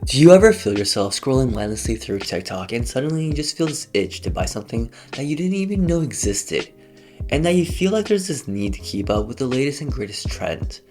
Do you ever feel yourself scrolling mindlessly through TikTok and suddenly you just feel this itch to buy something that you didn't even know existed? And that you feel like there's this need to keep up with the latest and greatest trend?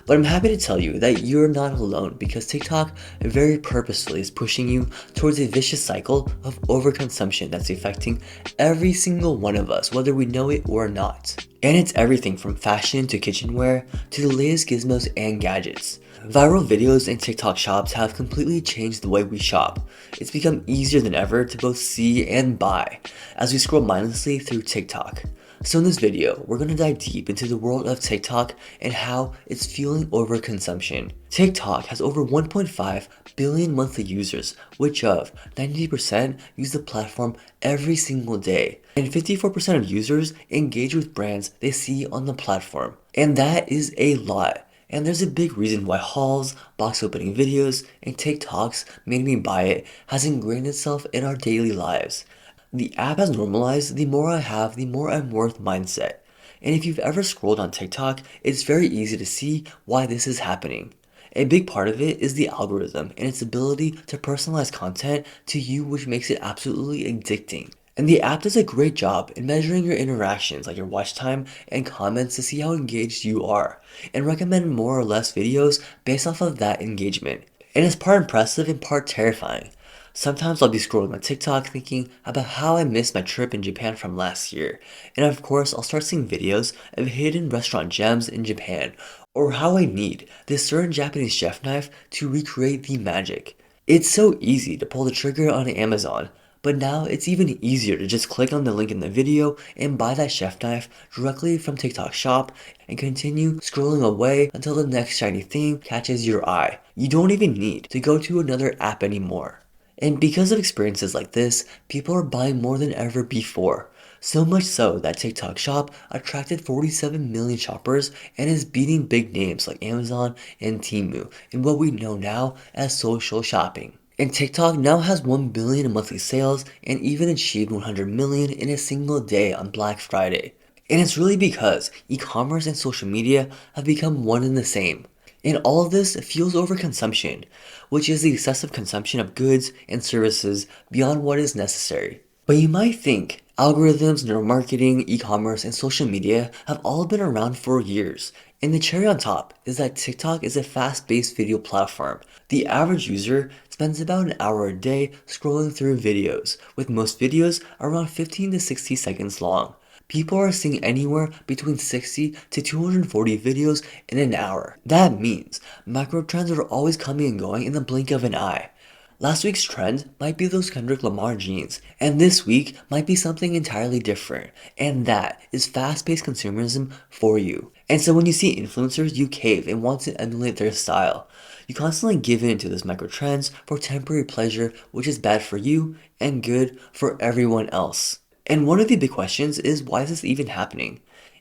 But I'm happy to tell you that you're not alone because TikTok very purposefully is pushing you towards a vicious cycle of overconsumption that's affecting every single one of us, whether we know it or not. And it's everything from fashion to kitchenware to the latest gizmos and gadgets. Viral videos and TikTok shops have completely changed the way we shop. It's become easier than ever to both see and buy as we scroll mindlessly through TikTok. So in this video, we're going to dive deep into the world of TikTok and how it's fueling overconsumption. TikTok has over 1.5 billion monthly users, which of 90% use the platform every single day. And 54% of users engage with brands they see on the platform. And that is a lot. And there's a big reason why hauls, box opening videos, and TikToks made me buy it has ingrained itself in our daily lives. The app has normalized the more I have, the more I'm worth mindset. And if you've ever scrolled on TikTok, it's very easy to see why this is happening. A big part of it is the algorithm and its ability to personalize content to you, which makes it absolutely addicting. And the app does a great job in measuring your interactions, like your watch time and comments, to see how engaged you are, and recommend more or less videos based off of that engagement. And it's part impressive and part terrifying. Sometimes I'll be scrolling on TikTok thinking about how I missed my trip in Japan from last year, and of course I'll start seeing videos of hidden restaurant gems in Japan, or how I need this certain Japanese chef knife to recreate the magic. It's so easy to pull the trigger on Amazon, but now it's even easier to just click on the link in the video and buy that chef knife directly from TikTok shop and continue scrolling away until the next shiny thing catches your eye. You don't even need to go to another app anymore. And because of experiences like this, people are buying more than ever before. So much so that TikTok shop attracted 47 million shoppers and is beating big names like Amazon and Temu in what we know now as social shopping. And TikTok now has 1 billion in monthly sales and even achieved 100 million in a single day on Black Friday. And it's really because e-commerce and social media have become one and the same. And all of this fuels overconsumption, which is the excessive consumption of goods and services beyond what is necessary. But you might think algorithms, neuromarketing, e-commerce, and social media have all been around for years. And the cherry on top is that TikTok is a fast-paced video platform. The average user spends about an hour a day scrolling through videos, with most videos around 15 to 60 seconds long. People are seeing anywhere between 60 to 240 videos in an hour. That means macro trends are always coming and going in the blink of an eye. Last week's trend might be those Kendrick Lamar jeans, and this week might be something entirely different, and that is fast-paced consumerism for you. And so when you see influencers, you cave and want to emulate their style. You constantly give in to those micro trends for temporary pleasure, which is bad for you and good for everyone else. And one of the big questions is, why is this even happening?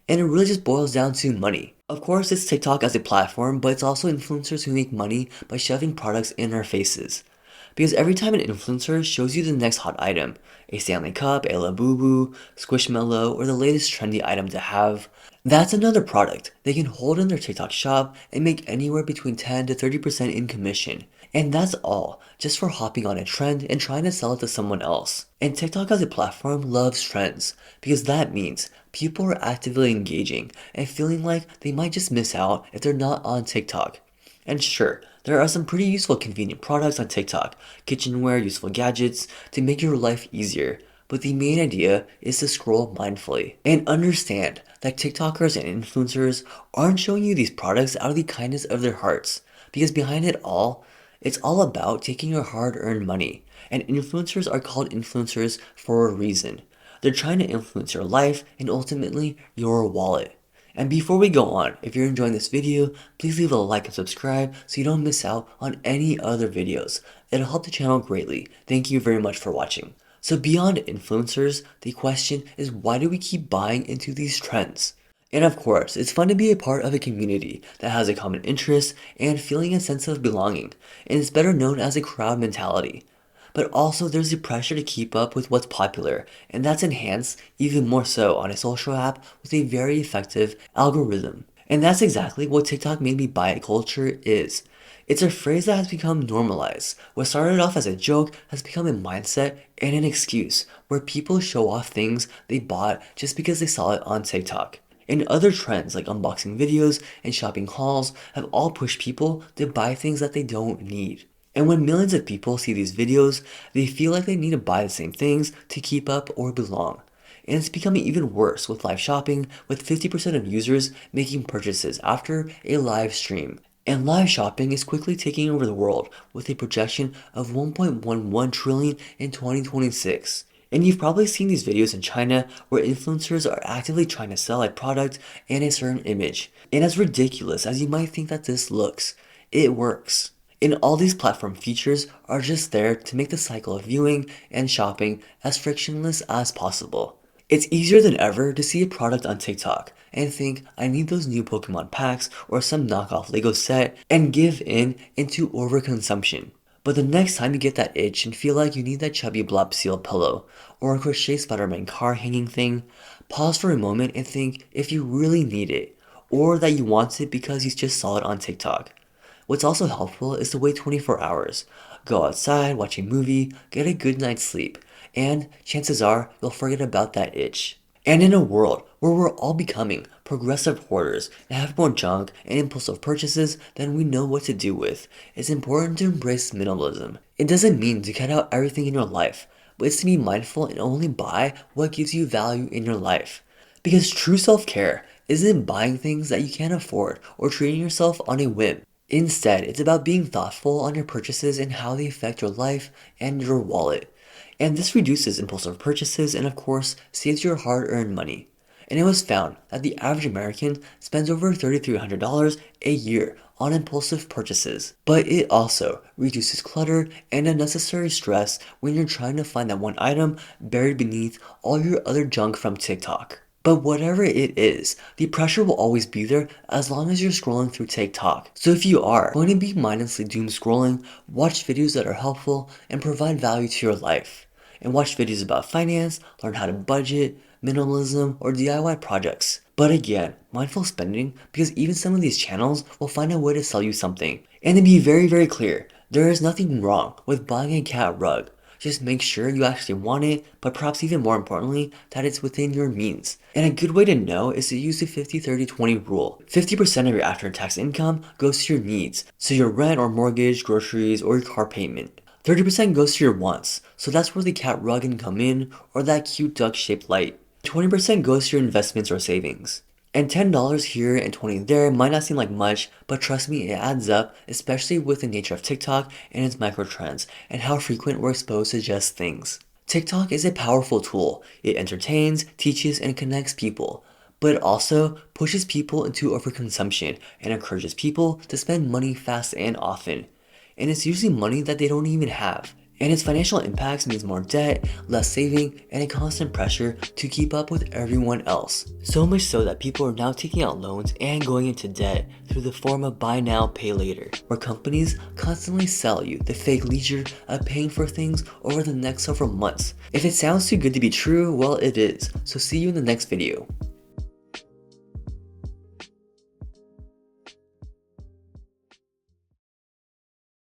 And it really just boils down to money. Of course, it's TikTok as a platform, but it's also influencers who make money by shoving products in our faces. Because every time an influencer shows you the next hot item, a Stanley Cup, a Labubu, Squishmallow, or the latest trendy item to have, that's another product they can hold in their TikTok shop and make anywhere between 10 to 30% in commission. And that's all just for hopping on a trend and trying to sell it to someone else. And TikTok as a platform loves trends because that means people are actively engaging and feeling like they might just miss out if they're not on TikTok. And sure, there are some pretty useful convenient products on TikTok, kitchenware, useful gadgets to make your life easier. But the main idea is to scroll mindfully and understand that TikTokers and influencers aren't showing you these products out of the kindness of their hearts. Because behind it all, it's all about taking your hard-earned money. And influencers are called influencers for a reason. They're trying to influence your life and ultimately your wallet. And before we go on, if you're enjoying this video, please leave a like and subscribe so you don't miss out on any other videos. It'll help the channel greatly. Thank you very much for watching. So beyond influencers, the question is, why do we keep buying into these trends? And of course, it's fun to be a part of a community that has a common interest and feeling a sense of belonging, and it's better known as a crowd mentality. But also there's the pressure to keep up with what's popular, and that's enhanced even more so on a social app with a very effective algorithm. And that's exactly what TikTok made me buy it culture is. It's a phrase that has become normalized. What started off as a joke has become a mindset and an excuse where people show off things they bought just because they saw it on TikTok. And other trends like unboxing videos and shopping hauls have all pushed people to buy things that they don't need. And when millions of people see these videos, they feel like they need to buy the same things to keep up or belong. And it's becoming even worse with live shopping, with 50% of users making purchases after a live stream. And live shopping is quickly taking over the world with a projection of 1.11 trillion in 2026. And you've probably seen these videos in China where influencers are actively trying to sell a product and a certain image. And as ridiculous as you might think that this looks, it works. And all these platform features are just there to make the cycle of viewing and shopping as frictionless as possible. It's easier than ever to see a product on TikTok and think, I need those new Pokemon packs or some knockoff Lego set, and give in into overconsumption. But the next time you get that itch and feel like you need that chubby blob seal pillow or a crochet Spider-Man car hanging thing, pause for a moment and think if you really need it, or that you want it because you just saw it on TikTok. What's also helpful is to wait 24 hours. Go outside, watch a movie, get a good night's sleep, and chances are you'll forget about that itch. And in a world where we're all becoming progressive hoarders and have more junk and impulsive purchases than we know what to do with, it's important to embrace minimalism. It doesn't mean to cut out everything in your life, but it's to be mindful and only buy what gives you value in your life. Because true self-care isn't buying things that you can't afford or treating yourself on a whim. Instead, it's about being thoughtful on your purchases and how they affect your life and your wallet. And this reduces impulsive purchases and of course saves your hard-earned money. And it was found that the average American spends over $3,300 a year on impulsive purchases. But it also reduces clutter and unnecessary stress when you're trying to find that one item buried beneath all your other junk from TikTok. But whatever it is, the pressure will always be there as long as you're scrolling through TikTok. So if you are going to be mindlessly doom scrolling, watch videos that are helpful and provide value to your life. And watch videos about finance, learn how to budget, minimalism, or DIY projects. But again, mindful spending, because even some of these channels will find a way to sell you something. And to be very clear, there is nothing wrong with buying a cat rug. Just make sure you actually want it, but perhaps even more importantly, that it's within your means. And a good way to know is to use the 50-30-20 rule. 50% of your after-tax income goes to your needs, so your rent or mortgage, groceries, or your car payment. 30% goes to your wants, so that's where the cat rug can come in, or that cute duck-shaped light. 20% goes to your investments or savings. And $10 here and $20 there might not seem like much, but trust me, it adds up, especially with the nature of TikTok and its microtrends, and how frequent we're exposed to just things. TikTok is a powerful tool. It entertains, teaches, and connects people. But it also pushes people into overconsumption and encourages people to spend money fast and often. And it's usually money that they don't even have. And its financial impacts means more debt, less saving, and a constant pressure to keep up with everyone else. So much so that people are now taking out loans and going into debt through the form of buy now, pay later, where companies constantly sell you the fake leisure of paying for things over the next several months. If it sounds too good to be true, well it is. So see you in the next video.